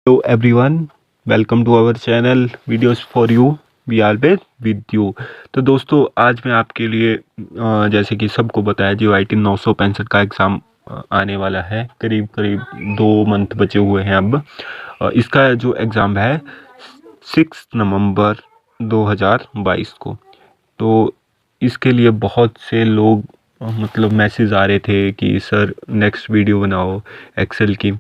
Hello everyone, welcome to our channel Videos for You. We always with you. तो दोस्तों आज मैं आपके लिए जैसे कि सबको बताया JOIT 965 का एग्ज़ाम आने वाला है। करीब करीब 2 मंथ बचे हुए हैं अब। इसका जो एग्ज़ाम है 6 नवंबर 2022 को। तो इसके लिए बहुत से लोग मतलब मैसेज आ रहे थे कि सर नेक्स्ट वीडियो बनाओ एक्सेल की।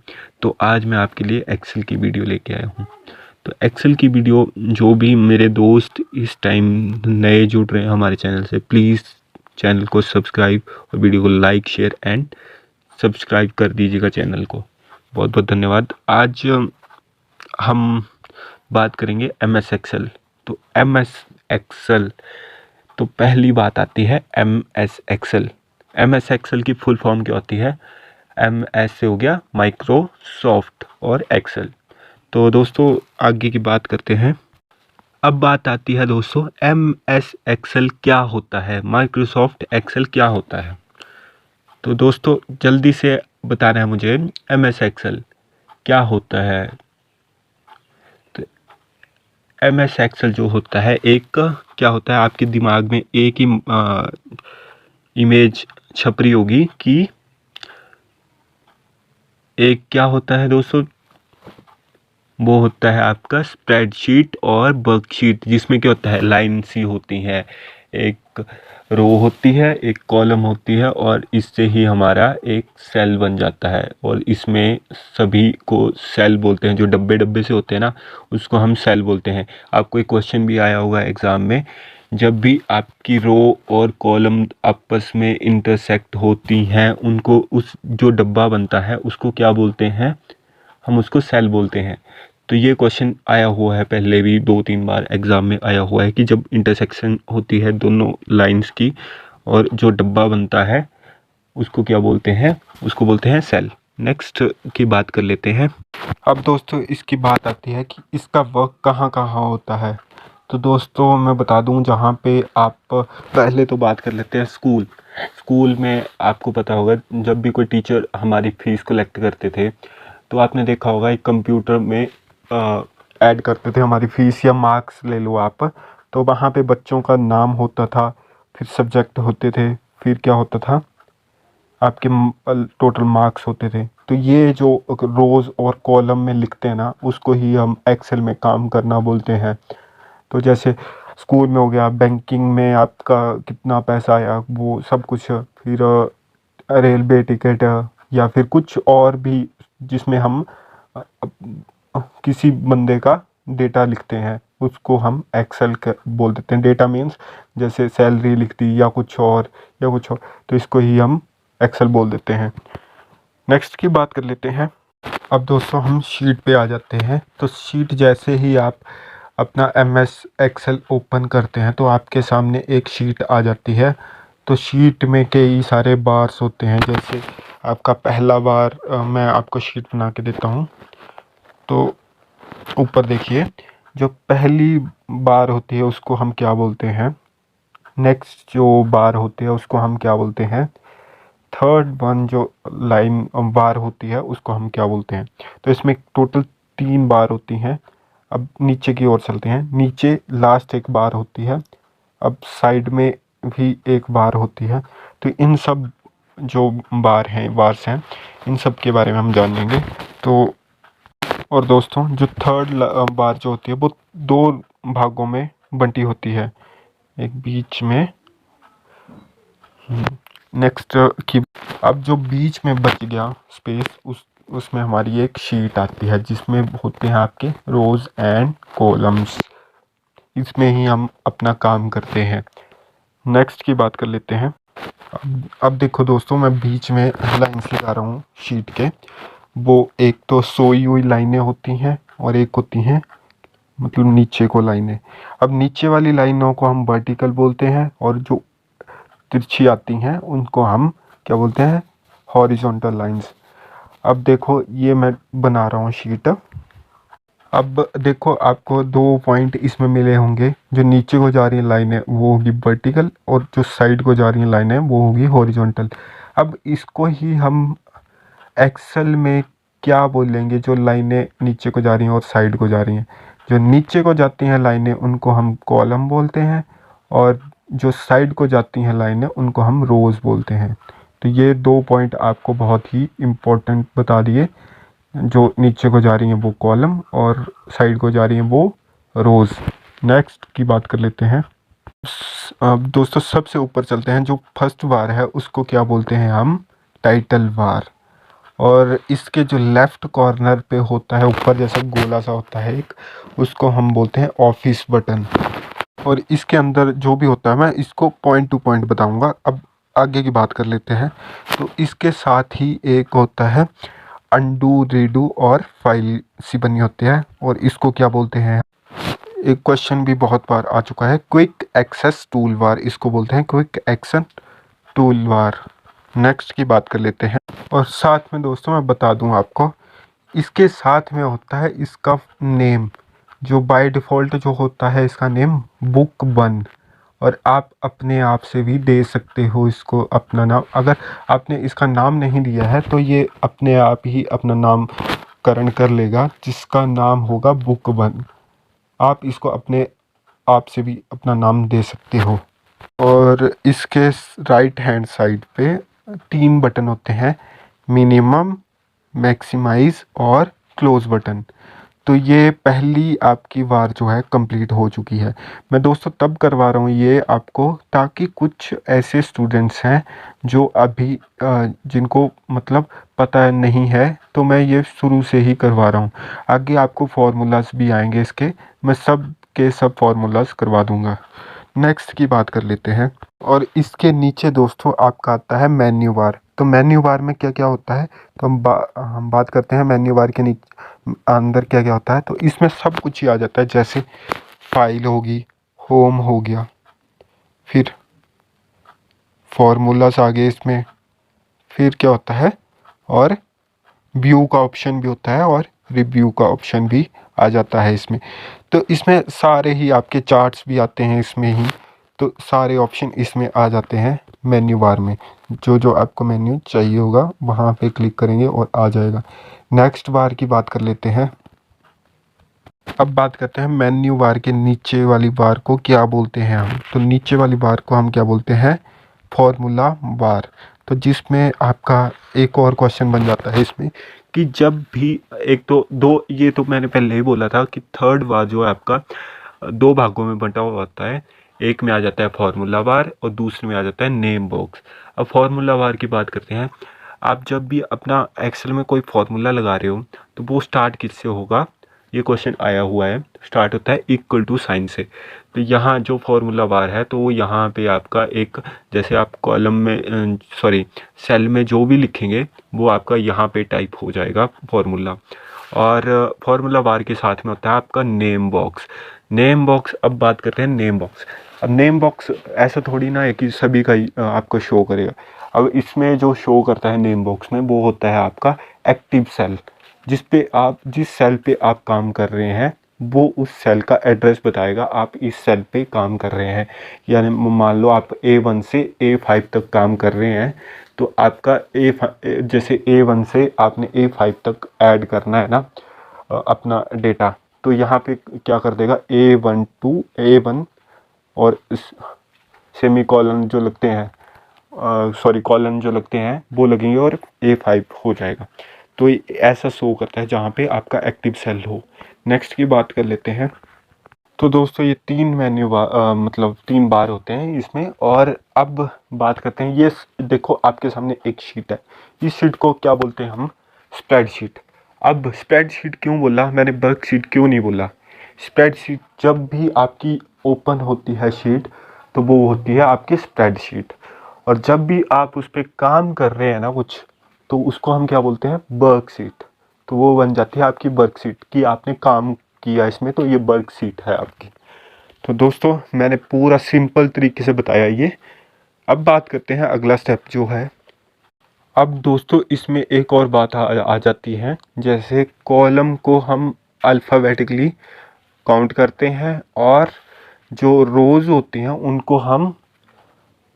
तो आज मैं आपके लिए एक्सेल की वीडियो लेके आया हूँ। तो एक्सेल की वीडियो जो भी मेरे दोस्त इस टाइम नए जुड़ रहे हैं हमारे चैनल से, प्लीज़ चैनल को सब्सक्राइब और वीडियो को लाइक शेयर एंड सब्सक्राइब कर दीजिएगा चैनल को। बहुत बहुत धन्यवाद। आज हम बात करेंगे MS एक्सेल। तो MS एक्सेल, तो पहली बात आती है MS एक्सेल। MS एक्सेल की फुल फॉर्म क्या होती है? MS से हो गया माइक्रोसॉफ्ट और एक्सेल। तो दोस्तों आगे की बात करते हैं। अब बात आती है दोस्तों MS एक्सेल क्या होता है, माइक्रोसॉफ्ट एक्सेल क्या होता है। तो दोस्तों जल्दी से बताना है मुझे MS एक्सेल क्या होता है। तो MS एक्सेल जो होता है, एक क्या होता है, आपके दिमाग में एक ही इमेज छप रही होगी कि एक क्या होता है दोस्तों, वो होता है आपका स्प्रेडशीट और वर्कशीट, जिसमें क्या होता है लाइन सी होती है, एक रो होती है, एक कॉलम होती है और इससे ही हमारा एक सेल बन जाता है। और इसमें सभी को सेल बोलते हैं, जो डब्बे डब्बे से होते हैं ना, उसको हम सेल बोलते हैं। आपको एक क्वेश्चन भी आया होगा एग्ज़ाम में, जब भी आपकी रो और कॉलम आपस में इंटरसेक्ट होती हैं, उनको उस जो डब्बा बनता है उसको क्या बोलते हैं? हम उसको सेल बोलते हैं। तो ये क्वेश्चन आया हुआ है, पहले भी 2-3 बार एग्ज़ाम में आया हुआ है कि जब इंटरसेक्शन होती है दोनों लाइंस की और जो डब्बा बनता है उसको क्या बोलते हैं? उसको बोलते हैं सेल। नेक्स्ट की बात कर लेते हैं। अब दोस्तों इसकी बात आती है कि इसका वर्क कहाँ कहाँ होता है। तो दोस्तों मैं बता दूं, जहाँ पे आप पहले तो बात कर लेते हैं स्कूल में आपको पता होगा, जब भी कोई टीचर हमारी फ़ीस कलेक्ट करते थे तो आपने देखा होगा एक कंप्यूटर में ऐड करते थे हमारी फ़ीस या मार्क्स ले लो आप। तो वहाँ पे बच्चों का नाम होता था, फिर सब्जेक्ट होते थे, फिर क्या होता था, आपके टोटल मार्क्स होते थे। तो ये जो रोज़ और कॉलम में लिखते हैं ना, उसको ही हम एक्सेल में काम करना बोलते हैं। तो जैसे स्कूल में हो गया, बैंकिंग में आपका कितना पैसा आया वो सब कुछ, फिर रेलवे टिकट या फिर कुछ और भी जिसमें हम किसी बंदे का डेटा लिखते हैं, उसको हम एक्सेल बोल देते हैं। डेटा मीन्स जैसे सैलरी लिख दी या कुछ और तो इसको ही हम एक्सेल बोल देते हैं। नेक्स्ट की बात कर लेते हैं। अब दोस्तों हम शीट पे आ जाते हैं। तो शीट जैसे ही आप अपना MS एक्सेल ओपन करते हैं तो आपके सामने एक शीट आ जाती है। तो शीट में कई सारे बार्स होते हैं। जैसे आपका पहला बार, मैं आपको शीट बना के देता हूँ। तो ऊपर देखिए, जो पहली बार होती है उसको हम क्या बोलते हैं? नेक्स्ट जो बार होती है उसको हम क्या बोलते हैं? थर्ड वन जो लाइन बार होती है उसको हम क्या बोलते हैं? तो इसमें टोटल 3 बार होती हैं। अब नीचे की ओर चलते हैं। नीचे लास्ट एक बार होती है, अब साइड में भी एक बार होती है। तो इन सब जो बार्स हैं, इन सब के बारे में हम जानेंगे। तो और दोस्तों जो थर्ड बार जो होती है वो 2 भागों में बंटी होती है, एक बीच में। नेक्स्ट की, अब जो बीच में बच गया स्पेस, उसमें हमारी एक शीट आती है जिसमें होते हैं आपके रोज एंड कॉलम्स। इसमें ही हम अपना काम करते हैं। नेक्स्ट की बात कर लेते हैं। अब देखो दोस्तों, मैं बीच में लाइन्स लगा रहा हूँ शीट के। वो एक तो सोई हुई लाइनें होती हैं और एक होती हैं मतलब नीचे को लाइनें। अब नीचे वाली लाइनों को हम वर्टिकल बोलते हैं और जो तिरछी आती हैं उनको हम क्या बोलते हैं? Horizontal lines. अब देखो ये मैं बना रहा हूँ शीट। अब देखो आपको 2 पॉइंट इसमें मिले होंगे। जो नीचे को जा रही है लाइनें वो होगी वर्टिकल और जो साइड को जा रही है लाइनें वो होगी हॉरिजॉन्टल। अब इसको ही हम एक्सेल में क्या बोलेंगे जो लाइनें नीचे को जा रही हैं और साइड को जा रही हैं। जो नीचे को जाती हैं लाइनें उनको हम कॉलम बोलते हैं, और जो साइड को जाती हैं लाइनें उनको हम रोज़ बोलते हैं। तो ये 2 पॉइंट आपको बहुत ही इम्पोर्टेंट बता दिए। जो नीचे को जा रही हैं वो कॉलम और साइड को जा रही हैं वो रोज़। नेक्स्ट की बात कर लेते हैं। अब दोस्तों सबसे ऊपर चलते हैं। जो फर्स्ट बार है उसको क्या बोलते हैं हम, टाइटल बार। और इसके जो लेफ़्ट कॉर्नर पे होता है ऊपर जैसा गोला सा होता है एक, उसको हम बोलते हैं ऑफिस बटन। और इसके अंदर जो भी होता है मैं इसको पॉइंट टू पॉइंट बताऊंगा। अब आगे की बात कर लेते हैं। तो इसके साथ ही एक होता है अंडू, रीडू और फाइल सी बनी होती है, और इसको क्या बोलते हैं। एक क्वेश्चन भी बहुत बार आ चुका है, क्विक एक्सेस टूल बार, इसको बोलते हैं quick action tool bar. Next की बात कर लेते हैं। और साथ में दोस्तों मैं बता दूं आपको, इसके साथ में होता है इसका नेम, जो बाय डिफ़ॉल्ट जो होता है इसका नेम बुक 1। और आप अपने आप से भी दे सकते हो इसको अपना नाम। अगर आपने इसका नाम नहीं दिया है तो ये अपने आप ही अपना नामकरण कर लेगा, जिसका नाम होगा बुक 1। आप इसको अपने आप से भी अपना नाम दे सकते हो। और इसके राइट हैंड साइड पे 3 बटन होते हैं, मिनिमम, मैक्सिमाइज और क्लोज बटन। तो ये पहली आपकी बार जो है कंप्लीट हो चुकी है। मैं दोस्तों तब करवा रहा हूँ ये आपको, ताकि कुछ ऐसे स्टूडेंट्स हैं जो अभी जिनको मतलब पता नहीं है, तो मैं ये शुरू से ही करवा रहा हूँ। आगे आपको फार्मूलाज भी आएंगे इसके, मैं सब के सब फार्मूलाज करवा दूँगा। नेक्स्ट की बात कर लेते हैं। और इसके नीचे दोस्तों आपका आता है मेन्यू बार। तो मेन्यू बार में क्या क्या होता है, तो हम बात करते हैं मेन्यू बार के नीचे अंदर क्या क्या होता है। तो इसमें सब कुछ ही आ जाता है, जैसे फाइल होगी, होम हो गया, फिर फार्मूलास आ गए इसमें, फिर क्या होता है, और व्यू का ऑप्शन भी होता है, और रिव्यू का ऑप्शन भी आ जाता है इसमें। तो इसमें सारे ही आपके चार्ट्स भी आते हैं इसमें ही। तो सारे ऑप्शन इसमें आ जाते हैं मेन्यू बार में। जो जो आपको मेन्यू चाहिए होगा वहाँ पे क्लिक करेंगे और आ जाएगा। नेक्स्ट बार की बात कर लेते हैं। अब बात करते हैं मेन्यू बार के नीचे वाली बार को क्या बोलते हैं हम। तो नीचे वाली बार को हम क्या बोलते हैं, फॉर्मूला बार। तो जिसमें आपका एक और क्वेश्चन बन जाता है इसमें, कि जब भी एक तो दो, ये तो मैंने पहले ही बोला था कि थर्ड बार जो है आपका 2 भागों में बंटा हुआ होता है। एक में आ जाता है फॉर्मूला बार और दूसरे में आ जाता है नेम बॉक्स। अब फॉर्मूला बार की बात करते हैं। आप जब भी अपना एक्सेल में कोई फॉर्मूला लगा रहे हो तो वो स्टार्ट किससे होगा, ये क्वेश्चन आया हुआ है। स्टार्ट होता है इक्वल टू साइन से। तो यहाँ जो फॉर्मूला बार है तो यहाँ पे आपका एक, जैसे आप कॉलम में सेल में जो भी लिखेंगे वो आपका यहाँ पे टाइप हो जाएगा फॉर्मूला। और फॉर्मूला बार के साथ में होता है आपका नेम बॉक्स। नेम बॉक्स, अब बात करते हैं नेम बॉक्स। अब नेम बॉक्स ऐसा थोड़ी ना है कि सभी का ही आपको शो करेगा। अब इसमें जो शो करता है नेम बॉक्स में वो होता है आपका एक्टिव सेल, जिस सेल पे आप काम कर रहे हैं वो उस सेल का एड्रेस बताएगा, आप इस सेल पे काम कर रहे हैं। यानी मान लो आप A1 से A5 तक काम कर रहे हैं, तो आपका जैसे A1 से आपने A5 तक ऐड करना है ना अपना डेटा, तो यहाँ पे क्या कर देगा, A1 to A1 और सेमी कॉलन जो लगते हैं, कॉलन जो लगते हैं वो लगेंगे और A5 हो जाएगा। तो ऐसा शो करता है जहाँ पे आपका एक्टिव सेल हो। नेक्स्ट की बात कर लेते हैं। तो दोस्तों ये 3 मतलब 3 बार होते हैं इसमें। और अब बात करते हैं, ये देखो आपके सामने एक शीट है, इस शीट को क्या बोलते हैं हम, स्प्रेडशीट। अब स्प्रेडशीट क्यों बोला मैंने, वर्कशीट क्यों नहीं बोला। स्प्रेडशीट जब भी आपकी ओपन होती है शीट तो वो होती है आपकी स्प्रेडशीट। और जब भी आप उस पर काम कर रहे हैं ना कुछ, तो उसको हम क्या बोलते हैं, वर्कशीट। तो वो बन जाती है आपकी वर्कशीट कि आपने काम किया इसमें, तो ये वर्कशीट है आपकी। तो दोस्तों मैंने पूरा सिंपल तरीके से बताया ये। अब बात करते हैं अगला स्टेप जो है। अब दोस्तों इसमें एक और बात आ जाती है, जैसे कॉलम को हम अल्फ़ाबेटिकली काउंट करते हैं और जो रोज़ होती हैं उनको हम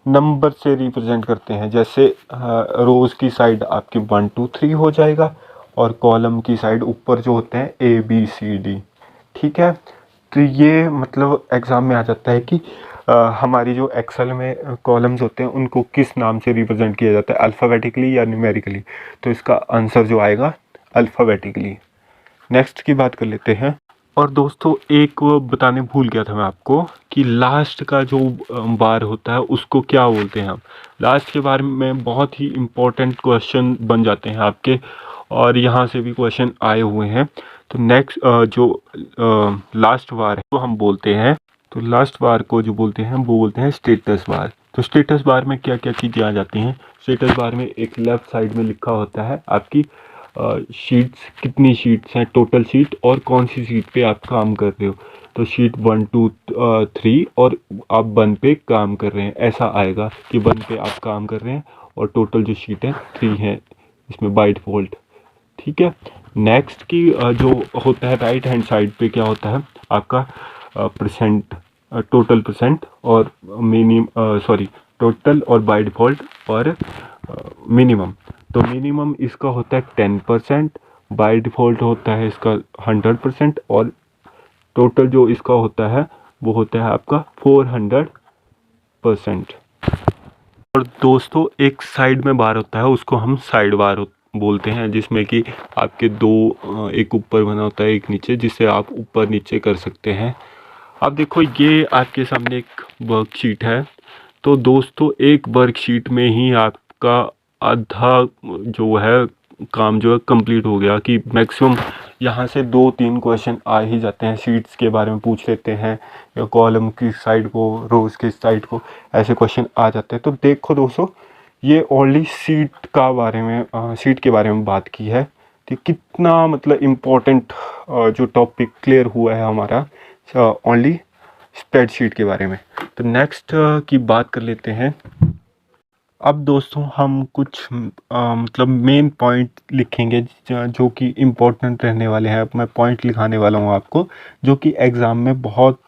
नंबर से रिप्रेजेंट करते हैं। जैसे रोज़ की साइड आपकी 1 2 3 हो जाएगा और कॉलम की साइड ऊपर जो होते हैं ABCD, ठीक है। तो ये मतलब एग्ज़ाम में आ जाता है कि हमारी जो एक्सेल में कॉलम्स होते हैं उनको किस नाम से रिप्रेजेंट किया जाता है, अल्फ़ाबेटिकली या न्यूमेरिकली। तो इसका आंसर जो आएगा अल्फ़ाबेटिकली। नेक्स्ट की बात कर लेते हैं। और दोस्तों एक वो बताने भूल गया था मैं आपको कि लास्ट का जो बार होता है उसको क्या बोलते हैं हम। लास्ट के बारे में बहुत ही इम्पोर्टेंट क्वेश्चन बन जाते हैं आपके, और यहाँ से भी क्वेश्चन आए हुए हैं। तो नेक्स्ट जो लास्ट बार है वो हम बोलते हैं, तो लास्ट बार को जो बोलते हैं वो बोलते हैं स्टेटस बार। तो स्टेटस बार में क्या क्या चीज़ें आ जाती हैं। स्टेटस बार में एक लेफ़्ट साइड में लिखा होता है आपकी शीट्स, कितनी शीट्स हैं, टोटल शीट, और कौन सी शीट पे आप काम कर रहे हो। तो शीट 1 2 3 और आप 1 पे काम कर रहे हैं, ऐसा आएगा कि 1 पे आप काम कर रहे हैं और टोटल जो शीट है 3 है इसमें बाय डिफ़ॉल्ट, ठीक है। नेक्स्ट की जो होता है राइट हैंड साइड पे क्या होता है आपका परसेंट, टोटल परसेंट और टोटल और बाय डिफ़ॉल्ट और मिनिमम। तो मिनिमम इसका होता है 10%, बाय डिफ़ॉल्ट होता है इसका 100%, और टोटल जो इसका होता है वो होता है आपका 400%। और दोस्तों एक साइड में बार होता है उसको हम साइड बार बोलते हैं, जिसमें कि आपके दो एक ऊपर बना होता है एक नीचे, जिससे आप ऊपर नीचे कर सकते हैं। अब देखो ये आपके सामने एक वर्कशीट है। तो दोस्तों एक वर्कशीट में ही आपका आधा जो है काम जो है कंप्लीट हो गया, कि मैक्सिमम यहाँ से 2-3 क्वेश्चन आ ही जाते हैं। शीट्स के बारे में पूछ लेते हैं या कॉलम की साइड को, रोज़ की साइड को, ऐसे क्वेश्चन आ जाते हैं। तो देखो दोस्तों ये ओनली शीट का बारे में शीट के बारे में बात की है, तो कितना मतलब इम्पोर्टेंट जो टॉपिक क्लियर हुआ है हमारा ओनली स्प्रेडशीट के बारे में। तो नेक्स्ट की बात कर लेते हैं। अब दोस्तों हम कुछ मतलब मेन पॉइंट लिखेंगे जो कि इम्पोर्टेंट रहने वाले हैं। मैं पॉइंट लिखाने वाला हूँ आपको, जो कि एग्ज़ाम में बहुत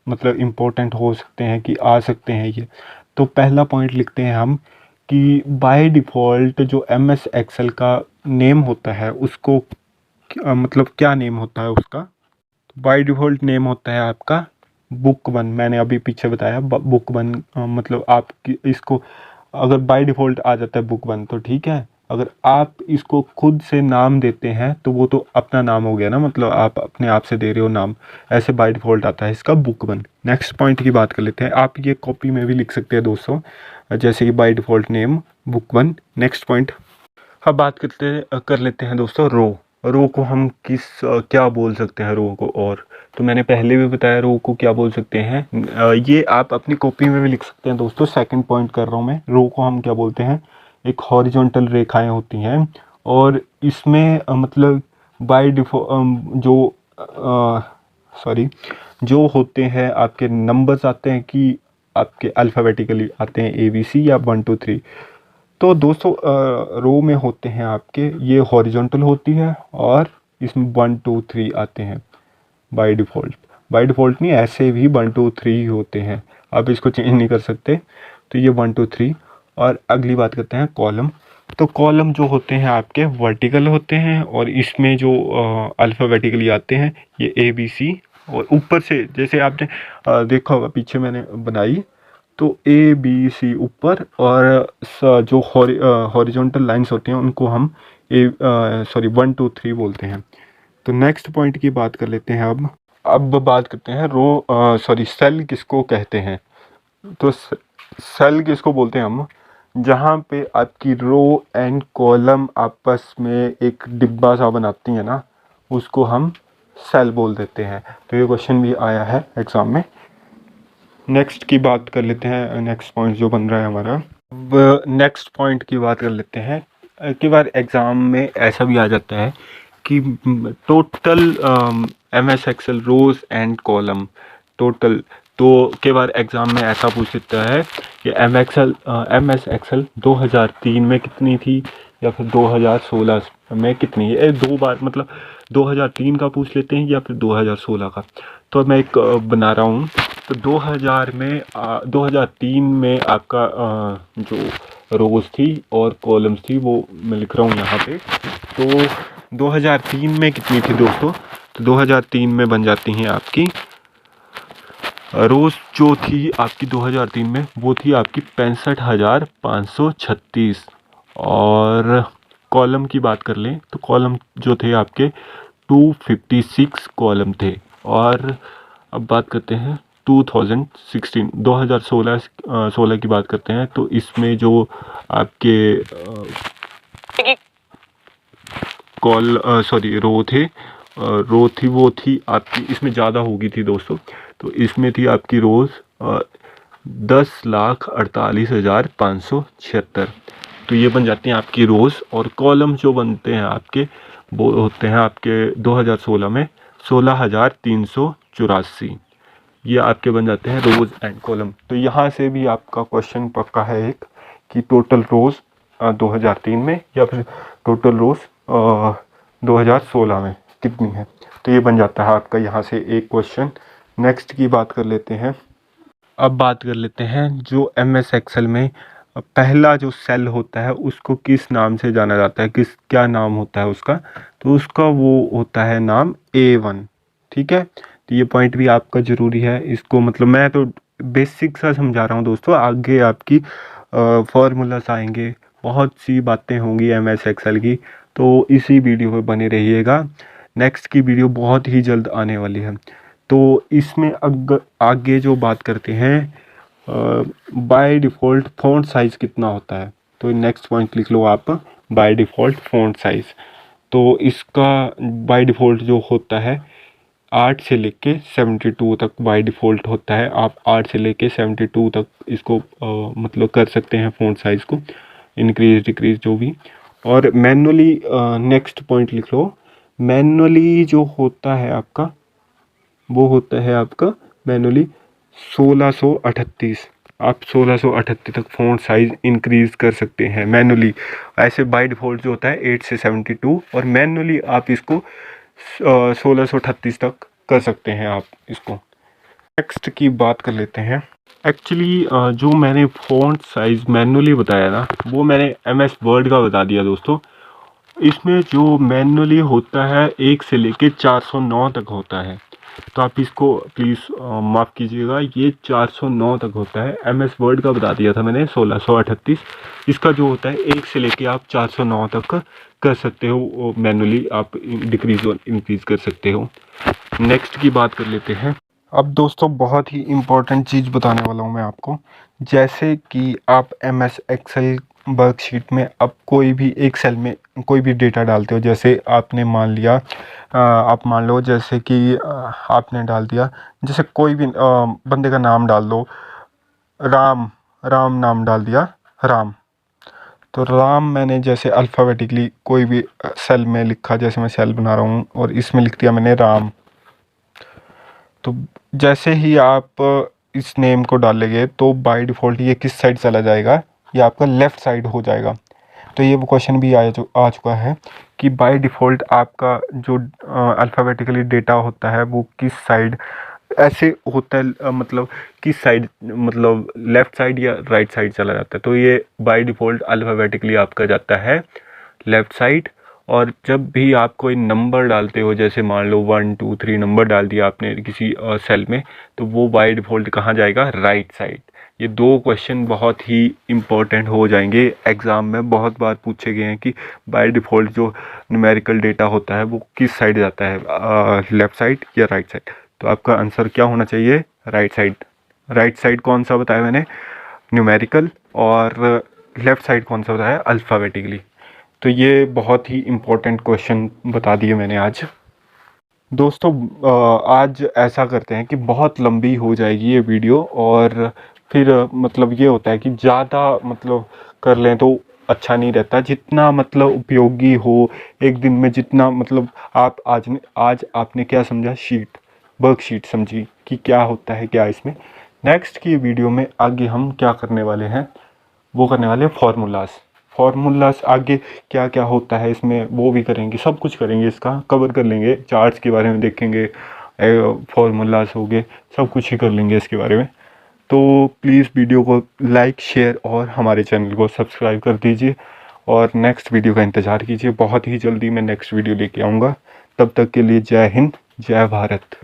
मतलब इम्पोर्टेंट हो सकते हैं, कि आ सकते हैं ये। तो पहला पॉइंट लिखते हैं हम कि बाय डिफ़ॉल्ट जो MS एक्सेल का नेम होता है उसको मतलब क्या नेम होता है उसका। बाय डिफ़ॉल्ट नेम होता है आपका बुक 1। मैंने अभी पीछे बताया बुक 1 मतलब आप इसको अगर बाय डिफ़ॉल्ट आ जाता है बुक 1 तो ठीक है। अगर आप इसको खुद से नाम देते हैं तो वो तो अपना नाम हो गया ना, मतलब आप अपने आप से दे रहे हो नाम, ऐसे बाय डिफ़ॉल्ट आता है इसका बुक 1। नेक्स्ट पॉइंट की बात कर लेते हैं। आप ये कॉपी में भी लिख सकते हैं दोस्तों, जैसे कि by default name book 1। Next point अब बात कर लेते हैं दोस्तों रो को हम क्या बोल सकते हैं रो को। और तो मैंने पहले भी बताया रो को क्या बोल सकते हैं, ये आप अपनी कॉपी में भी लिख सकते हैं दोस्तों। सेकंड पॉइंट कर रहा हूँ मैं। रो को हम क्या बोलते हैं, एक हॉरिजॉन्टल रेखाएं होती हैं, और इसमें मतलब बाय डिफ़ॉल्ट जो होते हैं आपके नंबर्स आते हैं कि आपके अल्फ़ाबेटिकली आते हैं ABC या 1 2 3। तो दोस्तों रो में होते हैं आपके, ये हॉरिजॉन्टल होती है और इसमें 1 2 3 आते हैं बाय डिफ़ॉल्ट। बाय डिफ़ॉल्ट नहीं, ऐसे भी 1 2 3 होते हैं, आप इसको चेंज नहीं कर सकते। तो ये 1 2 3। और अगली बात करते हैं कॉलम। तो कॉलम जो होते हैं आपके वर्टिकल होते हैं, और इसमें जो अल्फ़ाबेटिकली आते हैं ये ABC। और ऊपर से जैसे आपने देखा होगा पीछे मैंने बनाई, तो ABC ऊपर, और जो हॉरिजॉन्टल लाइंस होती हैं उनको हम 1 2 3 बोलते हैं। तो नेक्स्ट पॉइंट की बात कर लेते हैं। अब बात करते हैं सेल किसको कहते हैं। तो सेल किसको बोलते हैं हम, जहाँ पे आपकी रो एंड कॉलम आपस में एक डिब्बा सा बनाती है ना, उसको हम सेल बोल देते हैं। तो ये क्वेश्चन भी आया है एग्ज़ाम में। नेक्स्ट की बात कर लेते हैं। नेक्स्ट पॉइंट जो बन रहा है हमारा, अब नेक्स्ट पॉइंट की बात कर लेते हैं। कई बार एग्ज़ाम में ऐसा भी आ जाता है कि total MS excel rows and column total. तो कई बार एग्ज़ाम में ऐसा पूछ लेता है कि MS एक्सेल 2003 में कितनी थी या फिर 2016 में कितनी है। 2 बार मतलब 2003 का पूछ लेते हैं या फिर 2016 का। तो मैं एक बना रहा हूँ। तो 2003 में आपका जो रोज थी और कॉलम्स थी, वो मैं लिख रहा हूँ यहाँ पे। तो 2003 में कितनी थी दोस्तों? तो 2003 में बन जाती हैं आपकी रोज जो थी आपकी 2003 में, वो थी आपकी 65,536। और कॉलम की बात कर लें तो कॉलम जो थे आपके 256 कॉलम थे। और अब बात करते हैं 2016 की बात करते हैं, तो इसमें जो आपके रो थी वो थी आपकी, इसमें ज़्यादा होगी थी दोस्तों। तो इसमें थी आपकी रोज़ 10,48,576। तो ये बन जाती हैं आपकी रोज़। और कॉलम जो बनते हैं आपके, वो होते हैं आपके 2016 में 16,384। ये आपके बन जाते हैं रोज़ एंड कॉलम। तो यहाँ से भी आपका क्वेश्चन पक्का है एक, कि टोटल रोज़ 2003 में या फिर टोटल रोज़ 2016 में कितनी है। तो ये बन जाता है आपका यहाँ से एक क्वेश्चन। नेक्स्ट की बात कर लेते हैं। अब बात कर लेते हैं जो MS एक्सेल में पहला जो सेल होता है उसको किस नाम से जाना जाता है, क्या नाम होता है उसका? तो उसका वो होता है नाम A1। ठीक है, तो ये पॉइंट भी आपका ज़रूरी है। इसको मतलब मैं तो बेसिक सा समझा रहा हूँ दोस्तों, आगे आपकी फॉर्मूलास आएंगे, बहुत सी बातें होंगी MS एक्सेल की। तो इसी वीडियो पर बने रहिएगा, नेक्स्ट की वीडियो बहुत ही जल्द आने वाली है। तो इसमें आगे जो बात करते हैं बाय डिफ़ॉल्ट फ़ॉन्ट साइज़ कितना होता है। तो नेक्स्ट पॉइंट लिख लो आप, बाय डिफ़ॉल्ट फ़ॉन्ट साइज़। तो इसका बाय डिफ़ॉल्ट जो होता है 8 से लेके 72 तक बाय डिफ़ॉल्ट होता है। आप 8 से लेके 72 तक इसको मतलब कर सकते हैं फ़ॉन्ट साइज़ को, इंक्रीज डिक्रीज जो भी। और मैनुअली नेक्स्ट पॉइंट लिख लो, मैनुअली जो होता है आपका, वो होता है आपका मैनुअली 1638। आप 1638 तक फ़ॉन्ट साइज़ इंक्रीज़ कर सकते हैं मैनुअली। ऐसे बाय डिफ़ॉल्ट जो होता है 8 से 72, और मैनुअली आप इसको 1638 तक कर सकते हैं आप इसको। नेक्स्ट की बात कर लेते हैं। एक्चुअली जो मैंने फ़ॉन्ट साइज़ मैनुअली बताया ना, वो मैंने MS वर्ड का बता दिया दोस्तों। इसमें जो मैनुअली होता है 1 से लेके 409 तक होता है। तो आप इसको प्लीज़ माफ़ कीजिएगा, ये 409 तक होता है। MS वर्ड का बता दिया था मैंने 1638। इसका जो होता है 1 से लेके आप 409 तक कर सकते हो मैनुअली, आप डिक्रीज़ और इंक्रीज़ कर सकते हो। नेक्स्ट की बात कर लेते हैं। अब दोस्तों बहुत ही इम्पोर्टेंट चीज़ बताने वाला हूँ मैं आपको। जैसे कि आप MS एक्सेल वर्कशीट में अब कोई भी एक सेल में कोई भी डेटा डालते हो, जैसे आपने मान लिया आप मान लो जैसे कि आपने डाल दिया, जैसे कोई भी बंदे का नाम डाल दो, राम, राम नाम डाल दिया, राम। तो राम मैंने जैसे अल्फ़ाबेटिकली कोई भी सेल में लिखा, जैसे मैं सेल बना रहा हूँ और इसमें लिख दिया मैंने राम। तो जैसे ही आप इस नेम को डालेंगे तो बाय डिफ़ॉल्ट ये किस साइड चला जाएगा, ये आपका लेफ़्ट साइड हो जाएगा। तो ये वो क्वेश्चन भी आ चुका है कि बाय डिफ़ॉल्ट आपका जो अल्फ़ाबेटिकली डेटा होता है वो किस साइड ऐसे होता है, मतलब किस साइड, मतलब लेफ़्ट साइड या राइट साइड चला जाता है। तो ये बाय डिफ़ॉल्ट अल्फ़ाबेटिकली आपका जाता है लेफ़्ट साइड। और जब भी आप कोई नंबर डालते हो, जैसे मान लो 1 2 3 नंबर डाल दिया आपने किसी सेल में, तो वो बाय डिफ़ॉल्ट कहाँ जाएगा, राइट साइड। ये दो क्वेश्चन बहुत ही इम्पोर्टेंट हो जाएंगे, एग्ज़ाम में बहुत बार पूछे गए हैं कि बाय डिफ़ॉल्ट जो न्यूमेरिकल डेटा होता है वो किस साइड जाता है, लेफ़्ट साइड या राइट साइड। तो आपका आंसर क्या होना चाहिए, राइट साइड। राइट साइड कौन सा बताया मैंने, न्यूमेरिकल, और लेफ़्ट साइड कौन सा बताया, अल्फ़ाबेटिकली। तो ये बहुत ही इम्पोर्टेंट क्वेश्चन बता दिए मैंने आज। दोस्तों आज ऐसा करते हैं कि बहुत लंबी हो जाएगी ये वीडियो, और फिर मतलब ये होता है कि ज़्यादा मतलब कर लें तो अच्छा नहीं रहता। जितना मतलब उपयोगी हो एक दिन में, जितना मतलब आप आज आपने क्या समझा, शीट, वर्कशीट समझी कि क्या होता है क्या इसमें। नेक्स्ट की वीडियो में आगे हम क्या करने वाले हैं, वो करने वाले हैं फार्मूलास आगे क्या क्या होता है इसमें वो भी करेंगे, सब कुछ करेंगे, इसका कवर कर लेंगे, चार्ट्स के बारे में देखेंगे, फार्मूलास हो गए, सब कुछ ही कर लेंगे इसके बारे में। तो प्लीज़ वीडियो को लाइक, शेयर और हमारे चैनल को सब्सक्राइब कर दीजिए और नेक्स्ट वीडियो का इंतज़ार कीजिए। बहुत ही जल्दी मैं नेक्स्ट वीडियो लेके आऊँगा। तब तक के लिए जय हिंद, जय भारत।